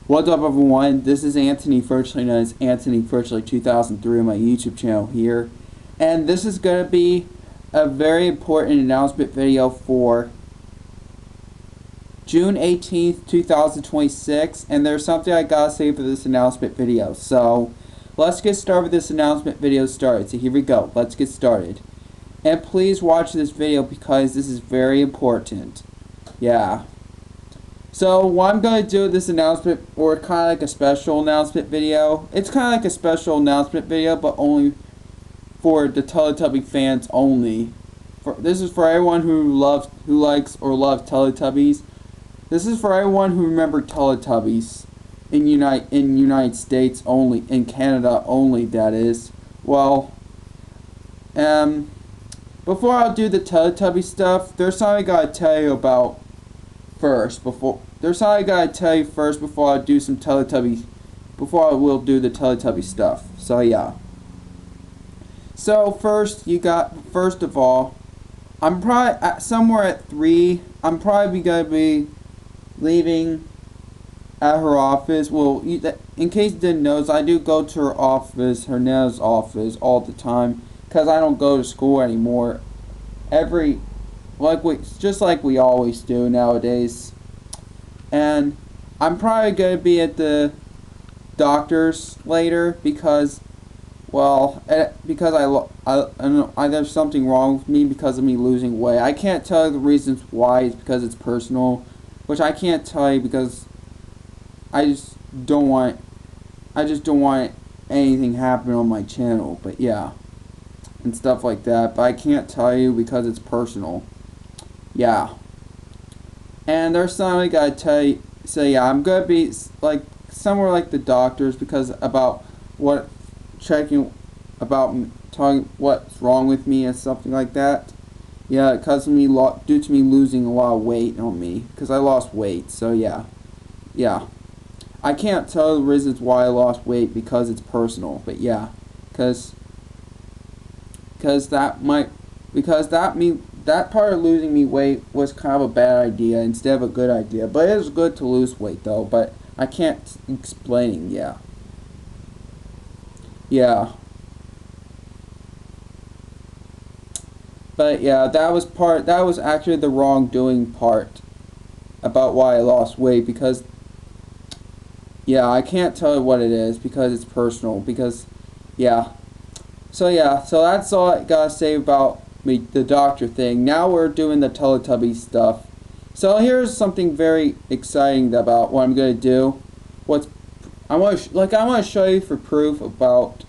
What's up, everyone? This is Anthony, virtually known as Anthony Virtually 2003 on my YouTube channel here. And this is going to be a very important announcement video for June 18th, 2026. And there's something I gotta say for this announcement video. So, let's get started with this announcement video started. So here we go. Let's get started. And please watch this video because this is very important. Yeah. So what I'm going to do with this announcement, or kind of like a special announcement video, it's kind of like a special announcement video, but only for the Teletubby fans only. This is for everyone who likes or loves Teletubbies. This is for everyone who remember Teletubbies in United States only, in Canada only, that is. Well, before I do the Teletubby stuff, there's something I gotta tell you about first. There's something I gotta tell you first before I do some Teletubby, before I will do the Teletubby stuff. So yeah. So first of all, I'm probably somewhere at 3. I'm probably gonna be leaving at her office. Well, in case you didn't notice, I do go to her office, her nan's office, all the time, because I don't go to school anymore. Just like we always do nowadays. And I'm probably going to be at the doctor's later because, well, there's something wrong with me because of me losing weight. I can't tell you the reasons why. It's because it's personal, which I can't tell you because I just don't want anything happening on my channel. But yeah, and stuff like that. But I can't tell you because it's personal. Yeah. And there's something I gotta tell you. So yeah, I'm gonna be like somewhere like the doctors because talking what's wrong with me and something like that. Yeah, because of me due to me losing a lot of weight on me because I lost weight. So yeah, I can't tell the reasons why I lost weight because it's personal. But yeah, because that part of losing me weight was kind of a bad idea instead of a good idea. But it was good to lose weight though, but I can't explain, yeah. Yeah. But yeah, that was actually the wrongdoing part about why I lost weight because, yeah, I can't tell you what it is because it's personal, because, yeah. So that's all I gotta say about the doctor thing. Now we're doing the Teletubby stuff. So here's something very exciting about what I'm gonna do. I want to show you for proof about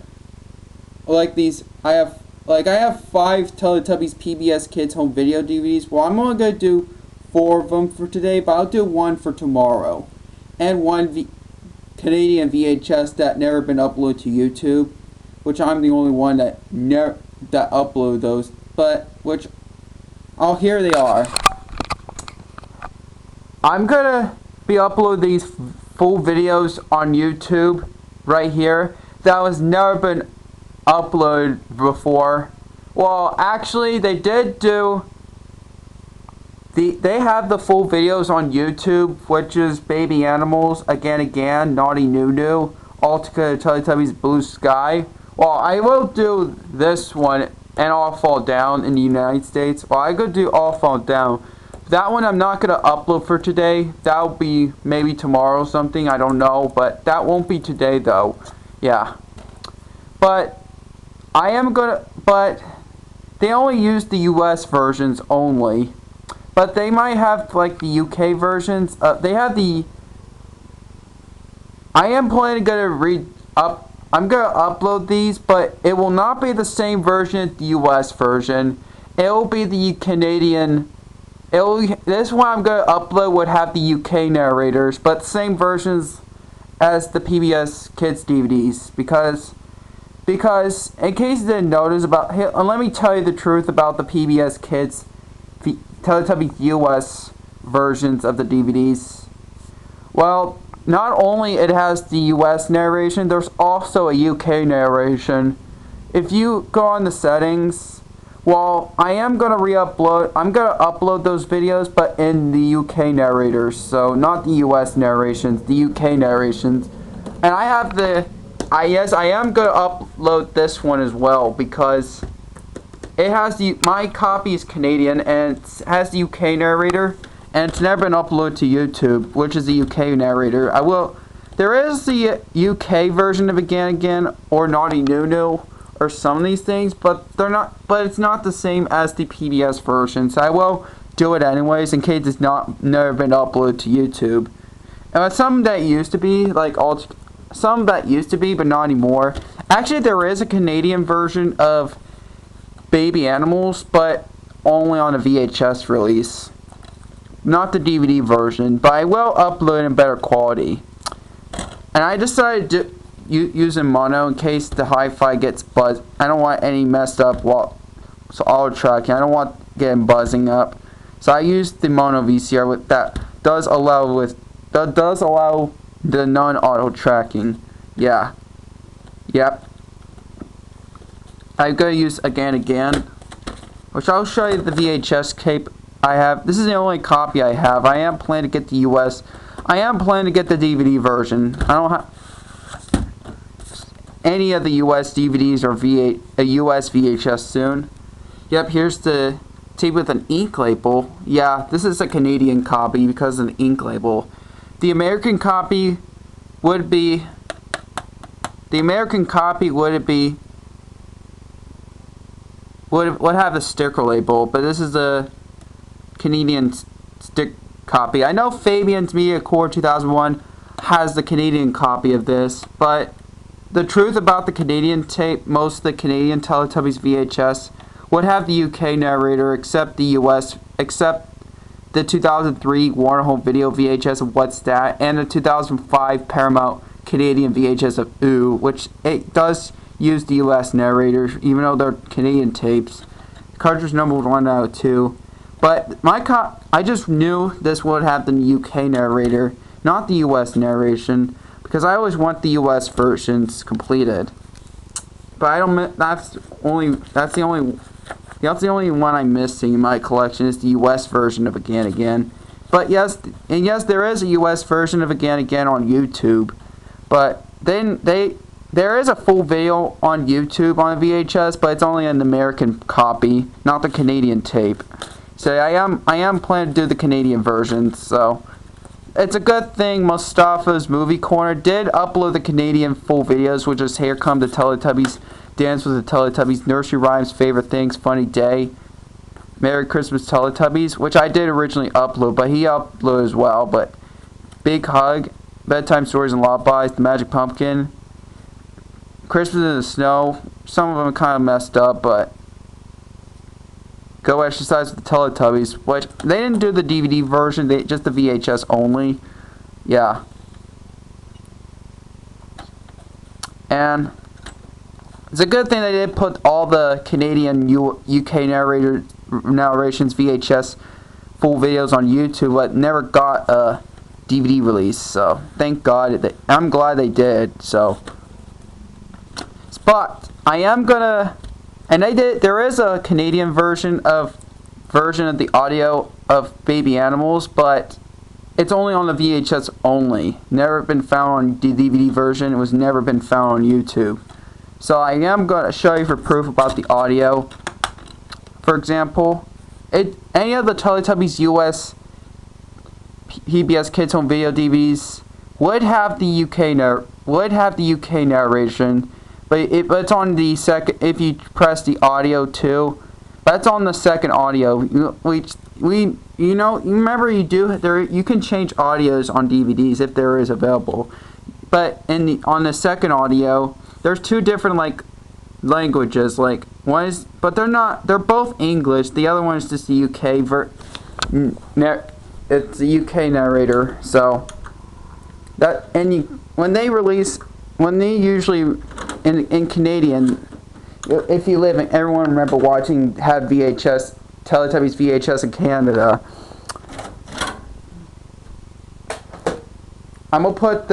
these. I have 5 Teletubbies PBS Kids Home Video DVDs. Well, I'm only gonna do 4 of them for today, but I'll do 1 for tomorrow, and 1 Canadian VHS that never been uploaded to YouTube, which I'm the only one that upload those. But here they are. I'm gonna be uploading these full videos on YouTube right here that was never been uploaded before. Well, actually, they did do. They have the full videos on YouTube, which is Baby Animals, Again, Naughty Noo, Altogether Teletubbies, Blue Sky. Well, I will do this one and All Fall Down in the United States. Well, I could do All Fall Down. That one I'm not going to upload for today. That'll be maybe tomorrow or something. I don't know. But that won't be today though. Yeah. But they only use the US versions only. But they might have like the UK versions. They have the. I am planning I'm going to upload these, but it will not be the same version as the US version. It will be the Canadian. This one I'm going to upload would have the UK narrators, but same versions as the PBS Kids DVDs. Because in case you didn't notice let me tell you the truth about the PBS Kids Teletubbies US versions of the DVDs. Well, not only it has the US narration, there's also a UK narration. If you go on the settings, Well, I am gonna re-upload. I'm gonna upload those videos, but in the UK narrators, so not the US narrations, the UK narrations. And I have the. Yes, I am gonna upload this one as well because it has my copy is Canadian and it has the UK narrator, and it's never been uploaded to YouTube, which is the UK narrator. There is the UK version of Again or Naughty Nunu or some of these things, but they're not. But it's not the same as the PBS version, so I will do it anyways in case it's never been uploaded to YouTube. And some that used to be some that used to be, but not anymore. Actually, there is a Canadian version of Baby Animals, but only on a VHS release, not the DVD version. But I will upload in better quality. And I decided to use in mono in case the hi-fi gets buzzed. I don't want any messed up so auto tracking. I don't want getting buzzing up. So I used the mono VCR that does allow the non-auto tracking. Yeah. Yep. I'm gonna use again, which I'll show you the VHS tape I have. This is the only copy I have. I am planning to get the US. I am planning to get the DVD version. I don't have any of the US DVDs or a US VHS soon. Yep, here's the tape with an ink label. Yeah, this is a Canadian copy because of the ink label. The American copy would be. The American copy would have the sticker label, but this is a Canadian stick copy. I know Fabian's Media Core 2001 has the Canadian copy of this, but the truth about the Canadian tape, most of the Canadian Teletubbies VHS would have the UK narrator, except the the 2003 Warner Home Video VHS of What's That, and the 2005 Paramount Canadian VHS of Ooh, which it does use the US narrators, even though they're Canadian tapes. Cartridge number 1 out of 2. But I just knew this would have the UK narrator, not the US narration, because I always want the US versions completed. But I don't. That's the only one I'm missing in my collection is the US version of Again. But yes, there is a US version of Again on YouTube. But then there is a full video on YouTube on a VHS, but it's only an American copy, not the Canadian tape. So I am planning to do the Canadian version. So it's a good thing Mustafa's Movie Corner did upload the Canadian full videos, which is Here Come the Teletubbies, Dance with the Teletubbies, Nursery Rhymes, Favorite Things, Funny Day, Merry Christmas Teletubbies, which I did originally upload, but he uploaded as well. But Big Hug, Bedtime Stories and Lullabies, The Magic Pumpkin, Christmas in the Snow. Some of them kind of messed up, but Go Exercise with the Teletubbies, which they didn't do the DVD version, just the VHS only. Yeah. And it's a good thing they did put all the Canadian UK narrations VHS full videos on YouTube, but never got a DVD release. So thank God. I'm glad they did. So, but I am gonna, and they did. There is a Canadian version of the audio of Baby Animals, but it's only on the VHS only. Never been found on the DVD version. It was never been found on YouTube. So I am going to show you for proof about the audio. For example, any of the Teletubbies US PBS Kids Home Video DVDs would have the UK narration, but it's on the second. If you press the audio too, that's on the second audio. You remember you can change audios on DVDs if there is available, but on the second audio. There's two different languages. One is, but they're both English. The other one is just the UK it's the UK narrator. So when they usually in Canadian, if you live in, everyone remember watching have VHS Teletubbies VHS in Canada. I'm gonna put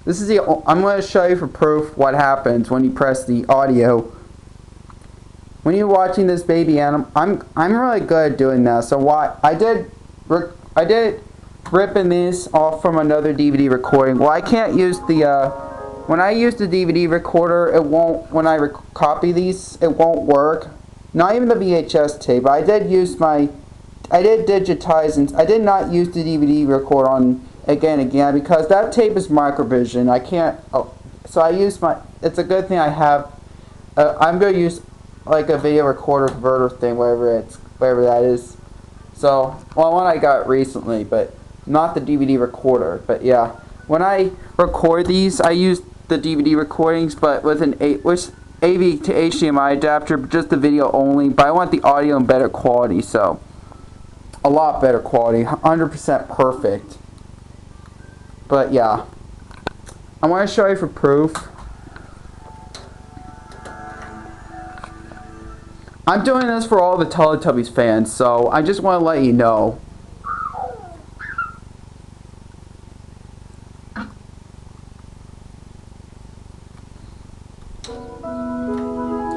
I'm going to show you for proof what happens when you press the audio. when you're watching this baby animal, I'm really good at doing that. So I did ripping these off from another DVD recording. Well, I can't use the when I use the DVD recorder, it won't. When I copy these, it won't work. Not even the VHS tape. I did digitize, and I did not use the DVD recorder on again because that tape is microvision. I can't. Oh, so I use my. It's a good thing I have. I'm gonna use like a video recorder converter thing, whatever that is. So, well, one I got recently, but not the DVD recorder. But yeah, when I record these, I use the DVD recordings, but with an AV to HDMI adapter, just the video only. But I want the audio in better quality, so a lot better quality, 100% perfect. But yeah, I want to show you for proof. I'm doing this for all the Teletubbies fans, so I just want to let you know.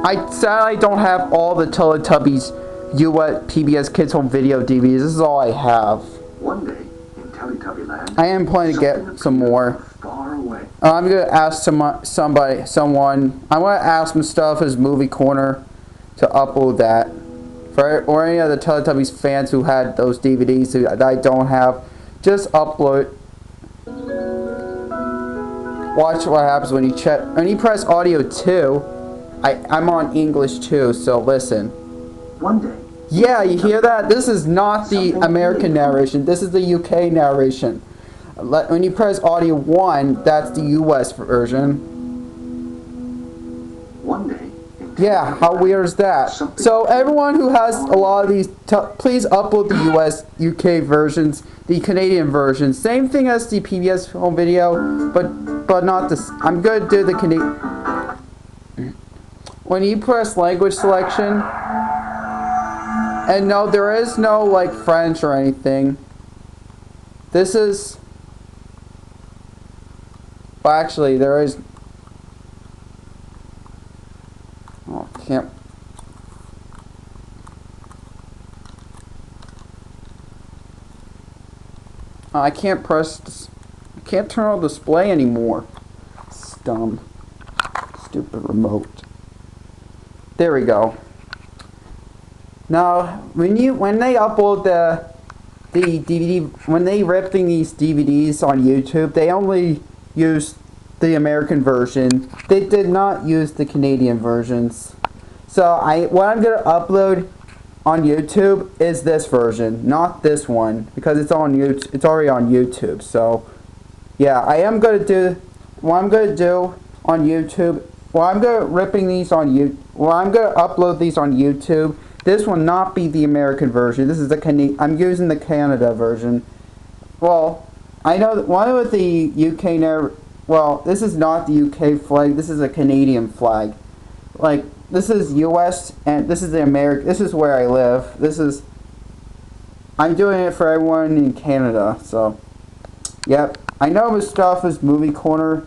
I sadly don't have all the Teletubbies US PBS Kids Home Video DVDs. This is all I have. One day in Teletubbyland, I am planning to get some more. Far away. I'm gonna ask someone. I want to ask Mustafa's Movie Corner to upload that or any of the Teletubbies fans who had those DVDs that I don't have. Just upload. Watch what happens when you press audio 2. I'm on English too, so listen. One day. Yeah, you hear that? This is not the American narration. This is the UK narration. When you press audio 1, that's the US version. One day. Yeah, how weird is that? So everyone who has a lot of these, please upload the US, UK versions, the Canadian versions. Same thing as the PBS home video, but not this. I'm going to do the Canadian. When you press language selection, and no, there is no like French or anything. This is, well, actually there is. Oh, can't. I can't press. I can't turn on the display anymore. It's dumb. Stupid remote. There we go. Now, when they upload the DVD, when they ripping these DVDs on YouTube, they only use the American version. They did not use the Canadian versions. So what I'm gonna upload on YouTube is this version, not this one, because it's on YouTube. It's already on YouTube. So yeah, I am gonna do what I'm gonna do on YouTube. Well, I'm gonna ripping these on YouTube. Well, I'm gonna upload these on YouTube. This will not be the American version. This is the I'm using the Canada version. Well, I know that one with the UK well, this is not the UK flag. This is a Canadian flag. Like, this is US and this is the American. This is where I live. I'm doing it for everyone in Canada. So, yep. I know Mustafa's Movie Corner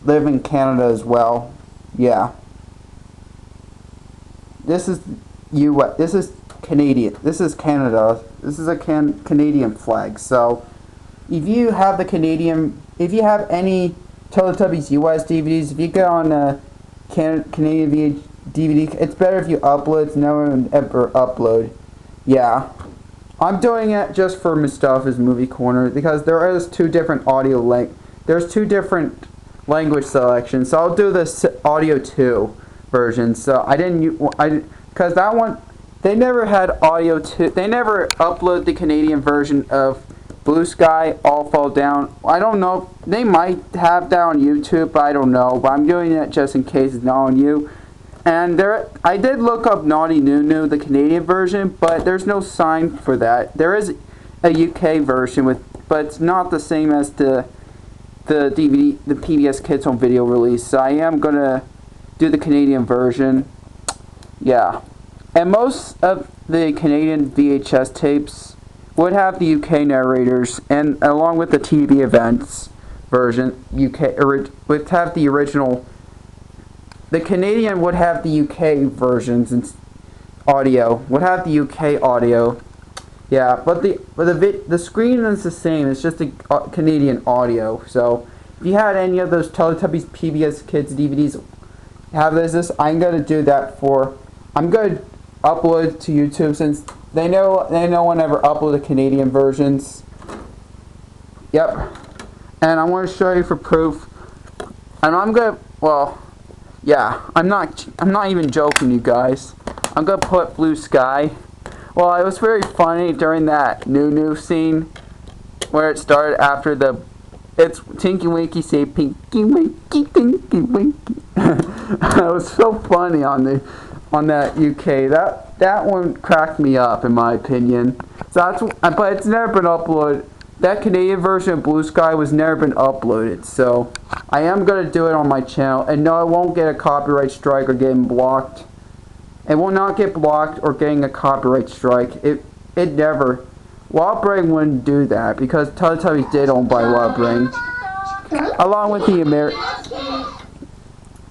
live in Canada as well. Yeah. This is US. This is Canadian. This is Canada. This is a Canadian flag. So, if you have if you have any Teletubbies US DVDs, if you get on a Canadian DVD, it's better if you upload. It's no one ever upload. Yeah. I'm doing it just for Mustafa's Movie Corner because there is two different there's two different language selections. So I'll do the audio 2 version. So because that one, they never had audio 2. They never upload the Canadian version of Blue Sky All Fall Down. I don't know. They might have that on YouTube, but I don't know. But I'm doing it just in case it's not on you. And I did look up Naughty Nunu, the Canadian version, but there's no sign for that. There is a UK version but it's not the same as the DVD, the PBS Kids Home Video release. So I am gonna do the Canadian version. Yeah, and most of the Canadian VHS tapes would have the UK narrators, and along with the TV events version, would have the original. The Canadian would have the UK versions, audio. Would have the UK audio. Yeah, but the screen is the same. It's just the Canadian audio. So if you had any of those Teletubbies PBS Kids DVDs, have this. I'm gonna do that for. I'm gonna upload to YouTube since they know one ever upload the Canadian versions. Yep. And I want to show you for proof. And I'm gonna. Well, yeah. I'm not even joking, you guys. I'm gonna put Blue Sky. Well, it was very funny during that new scene where it started after the it's Tinky Winky say Pinky Winky Tinky Winky. It was so funny on that UK. That one cracked me up in my opinion. So but it's never been uploaded. That Canadian version of Blue Sky was never been uploaded. So I am gonna do it on my channel, and no, I won't get a copyright strike or getting blocked. It will not get blocked or getting a copyright strike. It never. Wildbrain wouldn't do that because Teletubbies did own by Wildbrain. Along with the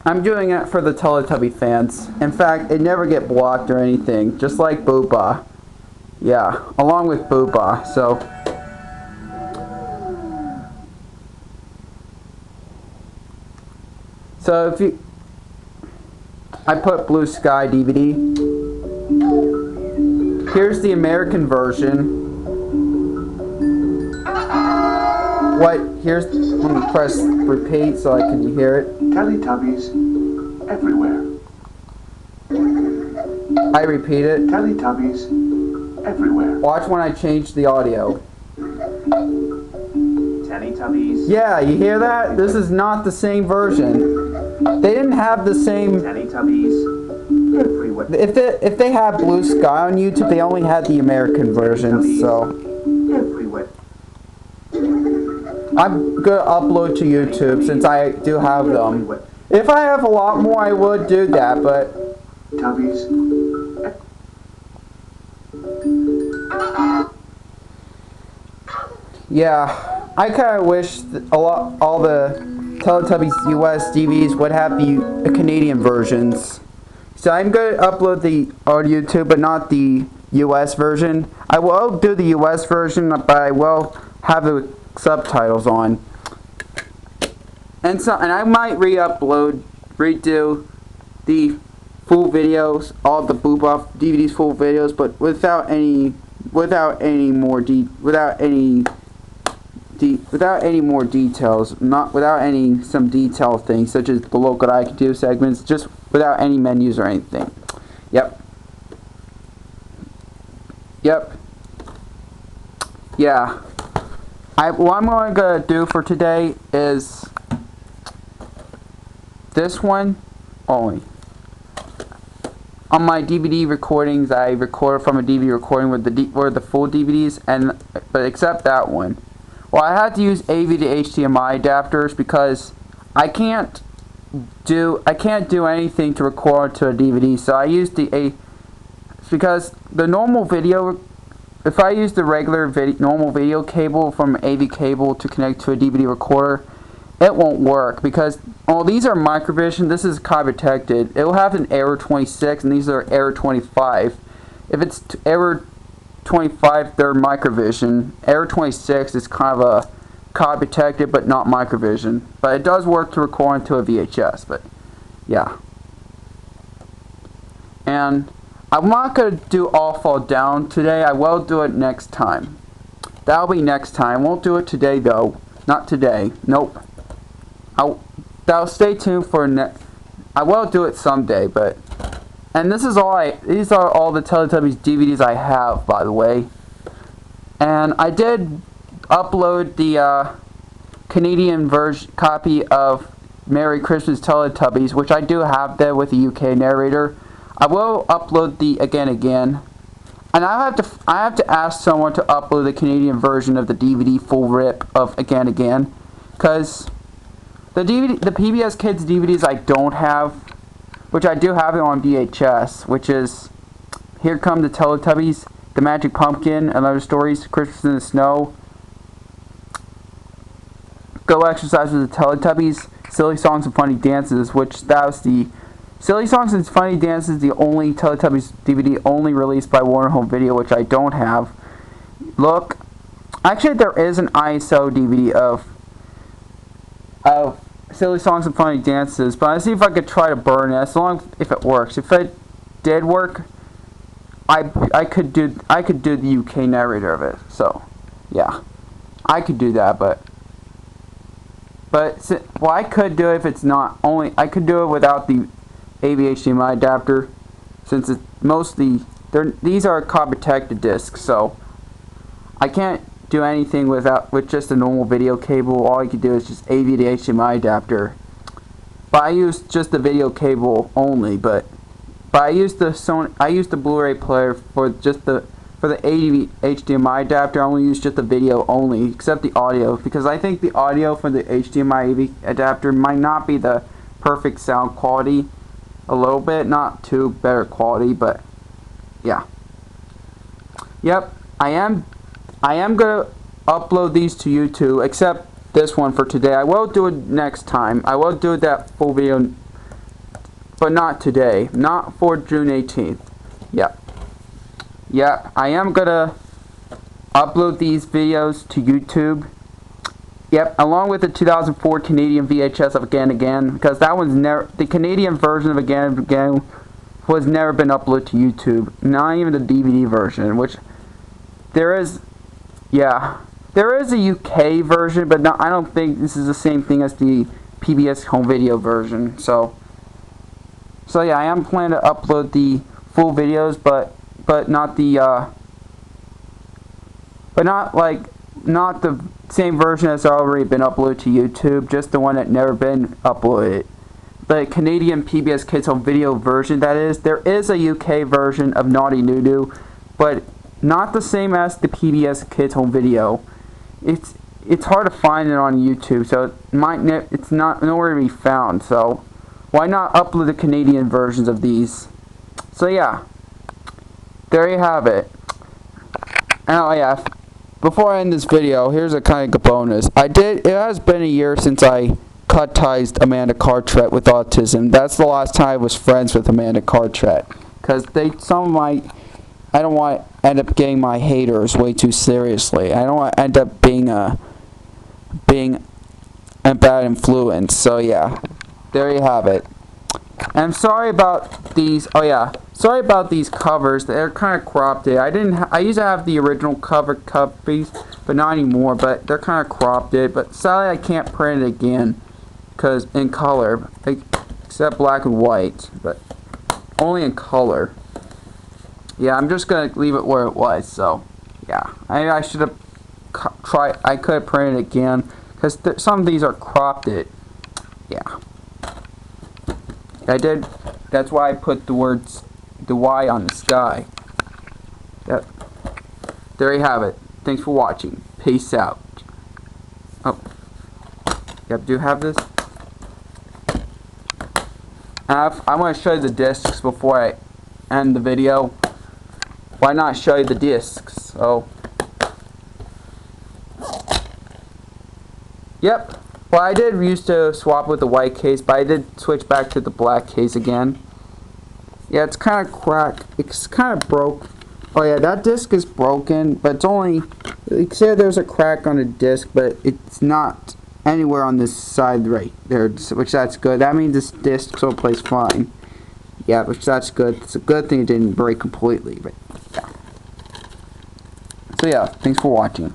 I'm doing it for the Teletubby fans. In fact, it never get blocked or anything. Just like Booba. Yeah, along with Booba. So if you I put Blue Sky DVD. Here's the American version. Let me press repeat so I can hear it. Teletubbies everywhere. I repeat it. Teletubbies everywhere. Watch when I change the audio. Teletubbies. Yeah, you hear that? This is not the same version. They didn't have the same. Teletubbies everywhere. If they had Blue Sky on YouTube, they only had the American version. So everywhere. I'm gonna upload to YouTube since I do have them. If I have a lot more, I would do that, but Tubbies. Yeah, I kind of wish all the Teletubbies US DVDs would have the Canadian versions. So I'm going to upload on YouTube, but not the US version. I will do the US version, but I will have the subtitles on. And I might redo the full videos, all the Booba DVDs full videos, but without any more details, not without any some detail things such as the local I can do segments, just without any menus or anything. Yep. Yeah. What I'm going to do for today is this one only. On my DVD recordings, I record from a DVD recording with the full DVDs, but except that one. Well, I had to use AV to HDMI adapters because I can't do anything to record to a DVD. So I used because the normal video. If I use the regular normal video cable from AV cable to connect to a DVD recorder, it won't work because these are microvision. This is copy protected. It will have an error 26, and these are error 25. If it's error 25, they're microvision. Error 26 is kind of a copy protected, but not microvision. But it does work to record into a VHS. But yeah, and I'm not going to do All Fall Down today. I will do it next time. That'll be next time. I won't do it today, though. Not today. Nope. Stay tuned for I will do it someday, but... And these are all the Teletubbies DVDs I have, by the way. And I did upload the Canadian copy of Merry Christmas Teletubbies, which I do have there with the UK narrator. I will upload the Again. And I have to ask someone to upload the Canadian version of the DVD full rip of Again, because the PBS Kids DVDs I don't have, which I do have it on VHS, which is Here Come the Teletubbies, The Magic Pumpkin, and Other Stories, Christmas in the Snow, Go Exercise with the Teletubbies, Silly Songs and Funny Dances, which that was the Silly Songs and Funny Dances is the only Teletubbies DVD only released by Warner Home Video, which I don't have. Look, actually there is an ISO DVD of Silly Songs and Funny Dances, but I'll see if I could try to burn it, as long if it works. If it did work, I could do the UK narrator of it. So, yeah, I could do that, but well, I could do it if it's not only. I could do it without the AV HDMI adapter, since it's mostly these are copper protected discs, so I can't do anything with just a normal video cable. All I could do is just AV to HDMI adapter. But I use just the video cable only. But I use the Blu-ray player for the AV HDMI adapter. I only use just the video only, except the audio, because I think the audio for the HDMI AV adapter might not be the perfect sound quality. A little bit, not too better quality, but yeah. Yep, I am gonna upload these to YouTube, except this one for today. I will do it next time. I will do that full video, but not today. Not for June 18th. Yeah, I am gonna upload these videos to YouTube. Yep, along with the 2004 Canadian VHS of Again Again, because that one's the Canadian version of Again Again was never been uploaded to YouTube. Not even the DVD version, which there is. Yeah, there is a UK version, but I don't think this is the same thing as the PBS home video version. So yeah, I am planning to upload the full videos, but not the not the same version that's already been uploaded to YouTube, just the one that never been uploaded. The Canadian PBS Kids home video version, that is. There is a UK version of Naughty Noo-Doo, but not the same as the PBS Kids home video. It's hard to find it on YouTube, so it's not nowhere to be found. So why not upload the Canadian versions of these? So yeah, there you have it. Oh yeah, before I end this video, here's a kind of bonus. It has been a year since I cut-ties Amanda Cartret with autism. That's the last time I was friends with Amanda Cartret, because I don't want to end up getting my haters way too seriously. I don't want to end up being a bad influence. So yeah, there you have it. And I'm sorry about these. Oh yeah, sorry about these covers. They're kind of cropped. I used to have the original copies, but not anymore. But they're kind of cropped. But sadly, I can't print it again, because in color, except black and white, but only in color. Yeah, I'm just gonna leave it where it was. So yeah, I should have tried. I could have printed it again, because some of these are cropped. Yeah, I did. That's why I put the Y on the sky. Yep. There you have it. Thanks for watching. Peace out. Oh, yep. Do you have this? I'm going to show you the discs before I end the video. Why not show you the discs? So, yep. Well, I did used to swap with the white case, but I did switch back to the black case again. Yeah, it's kind of cracked. It's kind of broke. Oh yeah, that disc is broken, but it's only. See, there's a crack on the disc, but it's not anywhere on this side right there, which that's good. That means this disc still plays fine. Yeah, which that's good. It's a good thing it didn't break completely. But yeah. So yeah, thanks for watching.